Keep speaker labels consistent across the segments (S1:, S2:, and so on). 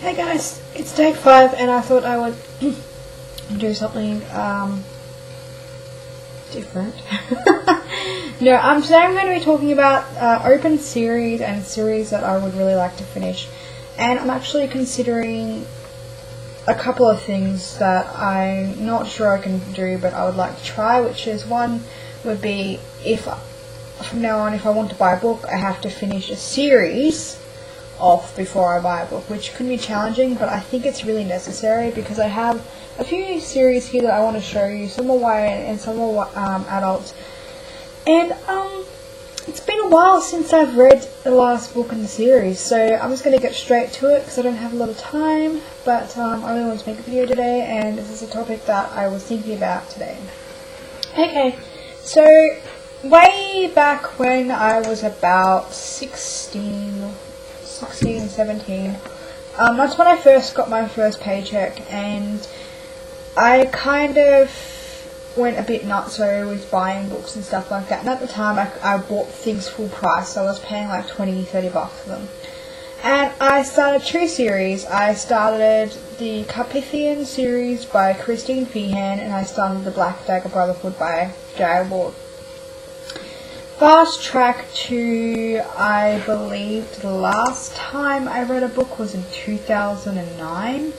S1: Hey guys, it's take 5 and I thought I would do something different. No, today I'm going to be talking about open series and series that I would really like to finish. And I'm actually considering a couple of things that I'm not sure I can do but I would like to try, which is one would be from now on if I want to buy a book I have to finish a series off before I buy a book, which can be challenging, but I think it's really necessary because I have a few series here that I want to show you. Some are YA and some are adults, and it's been a while since I've read the last book in the series, so I'm just going to get straight to it because I don't have a lot of time, but I really want to make a video today, and this is a topic that I was thinking about today. Okay, so way back when I was about 16, 17, that's when I first got my first paycheck, and I kind of went a bit nutso with buying books and stuff like that, and at the time I bought things full price, so I was paying like $20-30 for them. And I started two series. I started the Carpathian series by Christine Feehan, and I started the Black Dagger Brotherhood by J.R. Ward. Fast track to, I believe, the last time I read a book was in 2009.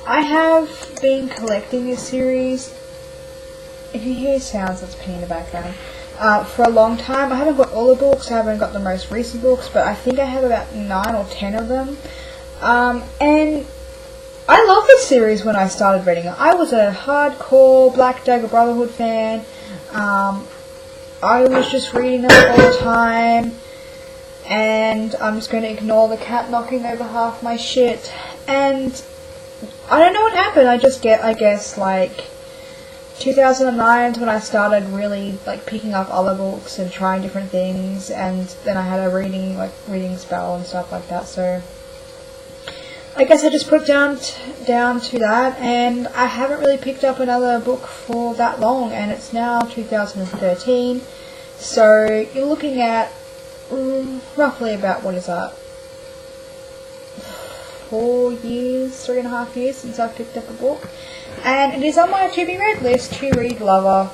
S1: I have been collecting this series. If you hear sounds, that's Penny in the background. For a long time. I haven't got all the books, I haven't got the most recent books, but I think I have about 9 or 10 of them. And I loved this series when I started reading it. I was a hardcore Black Dagger Brotherhood fan. I was just reading them all the time, and I'm just going to ignore the cat knocking over half my shit, and I don't know what happened. I guess, like, 2009 is when I started really, like, picking up other books and trying different things, and then I had a reading spell and stuff like that, so I guess I just put down to that, and I haven't really picked up another book for that long, and it's now 2013, so you're looking at roughly about, what is that, 3.5 years since I've picked up a book, and it is on my to-be-read list, To Read Lover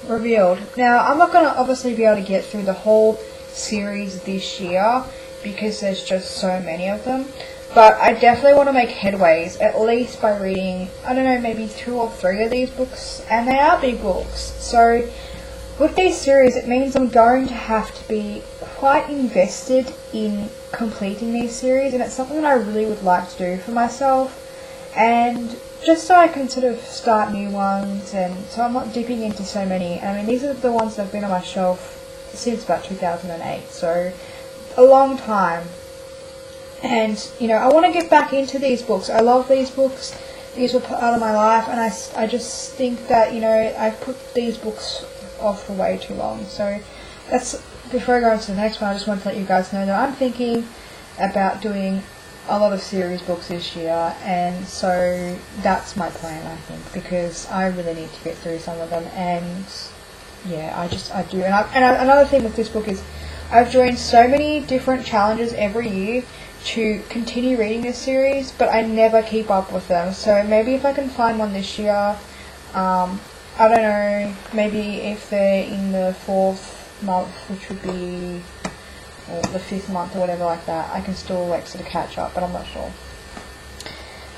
S1: Revealed. Now, I'm not going to obviously be able to get through the whole series this year, because there's just so many of them. But I definitely want to make headways, at least by reading, I don't know, maybe 2 or 3 of these books, and they are big books. So, with these series, it means I'm going to have to be quite invested in completing these series, and it's something that I really would like to do for myself, and just so I can sort of start new ones, and so I'm not dipping into so many. I mean, these are the ones that have been on my shelf since about 2008, so a long time. And, you know, I want to get back into these books. I love these books. These were part of my life, and I just think that, you know, I've put these books off for way too long. So that's, before I go on to the next one, I just want to let you guys know that I'm thinking about doing a lot of series books this year, and so that's my plan, I think, because I really need to get through some of them, and yeah, I do. And another thing with this book is I've joined so many different challenges every year to continue reading this series, but I never keep up with them. So maybe if I can find one this year, I don't know, maybe if they're in the 4th month, which would be, or the 5th month or whatever like that, I can still like sort of catch up, but I'm not sure.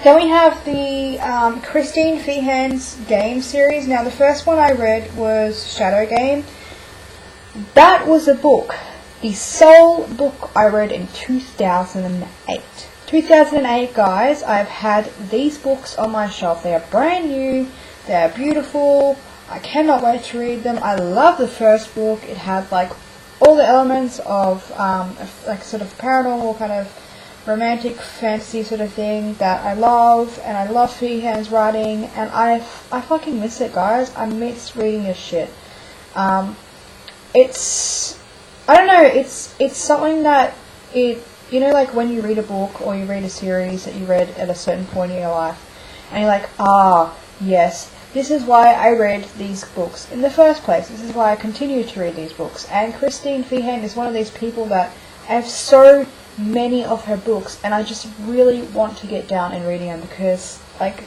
S1: Then we have the Christine Feehan's Game series. Now, the first one I read was Shadow Game. That was a book. The sole book I read in 2008. 2008, guys, I've had these books on my shelf. They are brand new, they are beautiful, I cannot wait to read them. I love the first book. It had like all the elements of like sort of paranormal kind of romantic fantasy sort of thing that I love, and I love Feehan's writing, and I fucking miss it, guys. I miss reading this shit. I don't know, it's something that you know, like when you read a book or you read a series that you read at a certain point in your life, and you're like, yes, this is why I read these books in the first place. This is why I continue to read these books. And Christine Feehan is one of these people that I have so many of her books, and I just really want to get down and reading them because, like,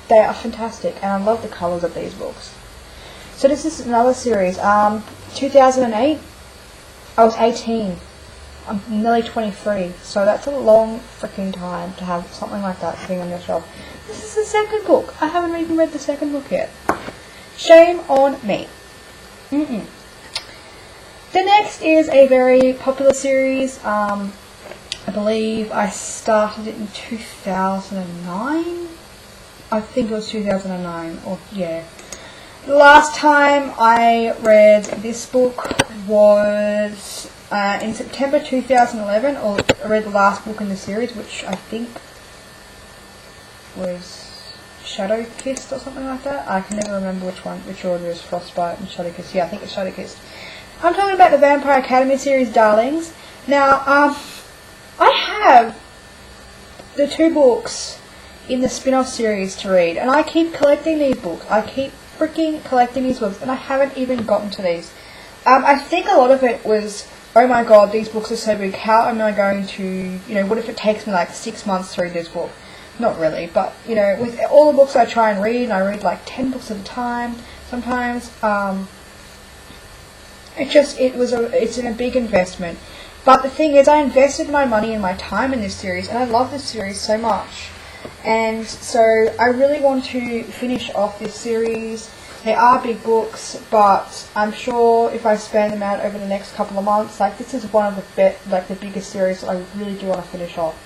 S1: they are fantastic, and I love the colours of these books. So this is another series. 2008, I was 18. I'm nearly 23, so that's a long freaking time to have something like that sitting on your shelf. This is the second book. I haven't even read the second book yet. Shame on me. The next is a very popular series. I believe I started it in 2009. I think it was 2009, or yeah. The last time I read this book was in September 2011, or I read the last book in the series, which I think was Shadow Kissed or something like that. I can never remember which order is Frostbite and Shadow Kissed. Yeah, I think it's Shadow Kissed. I'm talking about the Vampire Academy series, darlings. Now, I have the 2 books in the spin-off series to read, and I keep collecting these books. I keep freaking collecting these books, and I haven't even gotten to these. I think a lot of it was, oh my god, these books are so big, how am I going to, what if it takes me like 6 months to read this book? Not really, but, with all the books I try and read, and I read like 10 books at a time, sometimes, it's a big investment. But the thing is, I invested my money and my time in this series, and I love this series so much. And so I really want to finish off this series. They are big books, but I'm sure if I span them out over the next couple of months, like this is one of the biggest series that I really do want to finish off.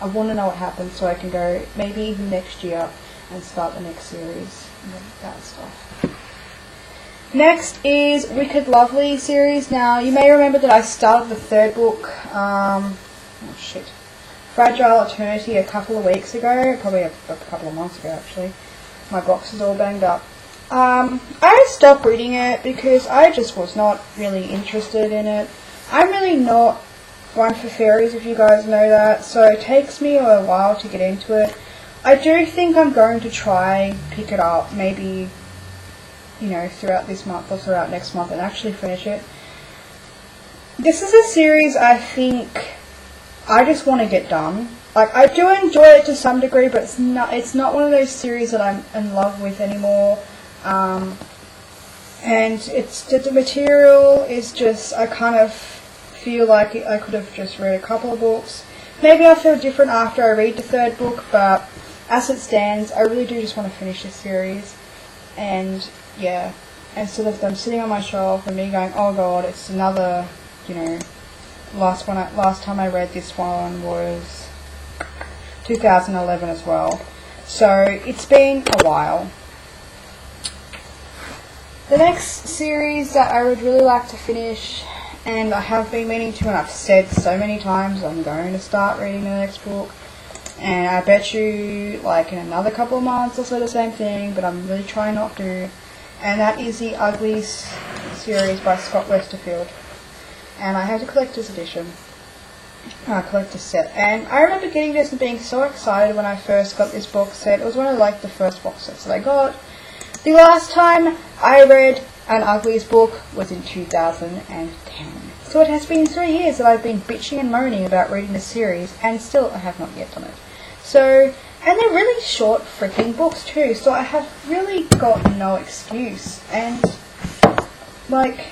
S1: I want to know what happens so I can go maybe even next year and start the next series and that stuff. Next is Wicked Lovely series. Now you may remember that I started the 3rd book. Fragile Eternity a couple of weeks ago, probably a couple of months ago actually. My box is all banged up. I stopped reading it because I just was not really interested in it. I'm really not one for fairies, if you guys know that, so it takes me a while to get into it. I do think I'm going to try pick it up, maybe, throughout this month or throughout next month and actually finish it. This is a series I think I just want to get done. Like, I do enjoy it to some degree, but it's not one of those series that I'm in love with anymore. And the material is just, I kind of feel like I could have just read a couple of books. Maybe I feel different after I read the 3rd book, but as it stands, I really do just want to finish this series. And yeah, instead of them sitting on my shelf and me going, oh god, it's another, last time I read this one was 2011 as well. So it's been a while. The next series that I would really like to finish, and I have been meaning to, and I've said so many times I'm going to start reading the next book, and I bet you like in another couple of months I'll say the same thing, but I'm really trying not to, and that is the Uglies series by Scott Westerfield. And I have the collector's edition, collector's set, and I remember getting this and being so excited when I first got this box set. It was one of the first box sets that I got. The last time I read an Uglies book was in 2010. So it has been 3 years that I've been bitching and moaning about reading the series, and still I have not yet done it. So, and they're really short freaking books too, so I have really got no excuse. And, like,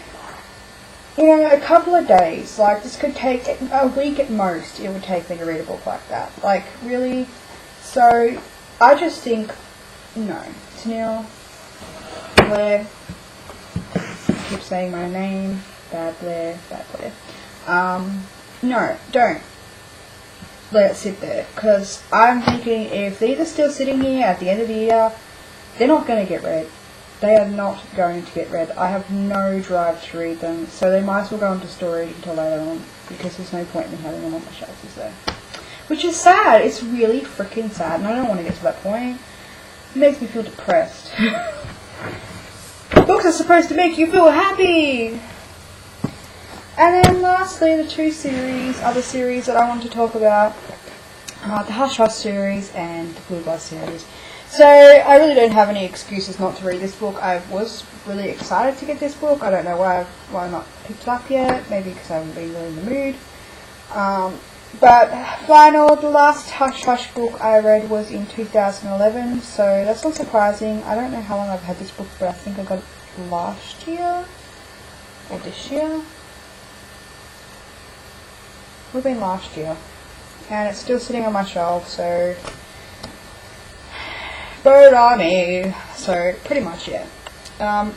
S1: a couple of days, like, this could take a week at most, it would take me to read a book like that. Like, really? So, I just think, no. Tennille, Blair, I keep saying my name, bad Blair. No, don't let it sit there, because I'm thinking if these are still sitting here at the end of the year, they're not going to get read. They are not going to get read. I have no drive to read them, so they might as well go into storage until later on, because there's no point in having them on my shelves, is there? Which is sad. It's really freaking sad, and I don't want to get to that point. It makes me feel depressed. Books are supposed to make you feel happy! And then lastly, the 2 other series that I want to talk about, the Hush Hush series and the Blue Blood series. So, I really don't have any excuses not to read this book. I was really excited to get this book. I don't know why I've not picked it up yet. Maybe because I haven't been really in the mood. But the last Hush Hush book I read was in 2011, so that's not surprising. I don't know how long I've had this book, but I think I got it last year, or this year. Would have been last year. And it's still sitting on my shelf, so bird on me. So pretty much, yeah. I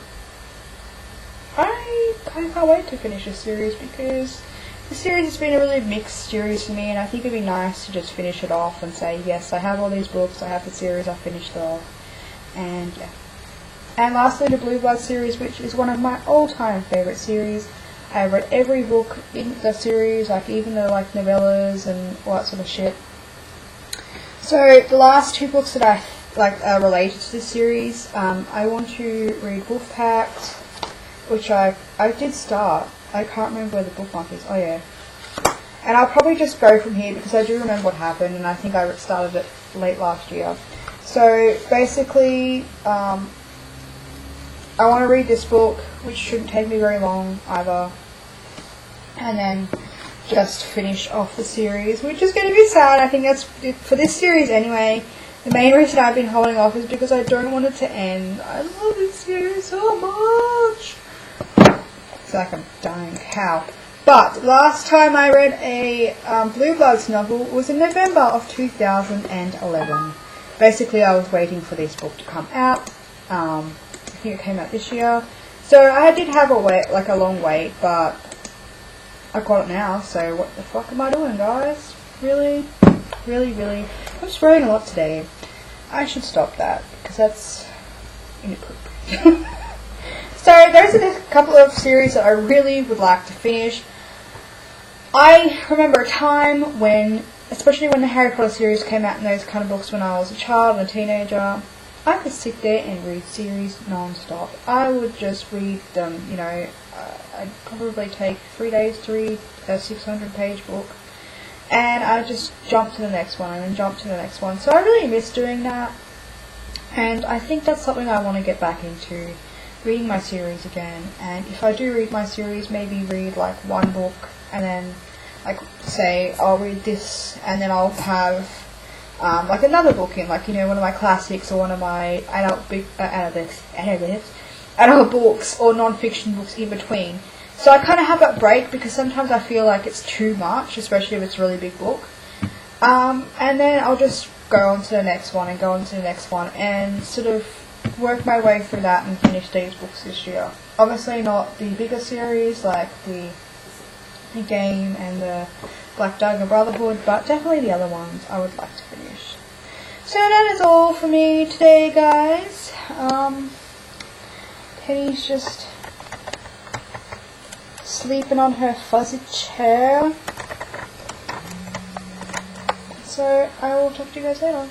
S1: can't wait to finish this series because the series has been a really mixed series for me, and I think it'd be nice to just finish it off and say, yes, I have all these books, I have the series, I finished it off, and yeah. And lastly, the Blue Blood series, which is one of my all-time favourite series. I read every book in the series, like even the novellas and all that sort of shit. So the last two books that I are related to this series, I want to read Wolfpact, which I did start. I can't remember where the bookmark is. Oh yeah. And I'll probably just go from here because I do remember what happened, and I think I started it late last year. So basically, I want to read this book, which shouldn't take me very long either, and then just finish off the series, which is going to be sad. I think that's it for this series anyway. The main reason I've been holding off is because I don't want it to end. I love this series so much. It's like I'm dying cow. But last time I read a Blue Bloods novel was in November of 2011. Basically, I was waiting for this book to come out. I think it came out this year. So I did have a long wait, but I got it now. So what the fuck am I doing, guys? Really? I'm swearing a lot today. I should stop that because that's inappropriate. So those are a couple of series that I really would like to finish. I remember a time when, especially when the Harry Potter series came out and those kind of books when I was a child and a teenager, I could sit there and read series non-stop. I would just read them, I'd probably take 3 days to read a 600-page book. And I just jump to the next one and then jump to the next one. So I really miss doing that. And I think that's something I want to get back into, reading my series again. And if I do read my series, maybe read one book and then say I'll read this and then I'll have another book in, one of my classics or one of my adult books or non-fiction books in between. So I kind of have that break because sometimes I feel like it's too much, especially if it's a really big book. And then I'll just go on to the next one and go on to the next one and sort of work my way through that and finish these books this year. Obviously not the bigger series like the Game and the Black Dagger Brotherhood, but definitely the other ones I would like to finish. So that is all for me today, guys. Penny's just sleeping on her fuzzy chair. So I will talk to you guys later.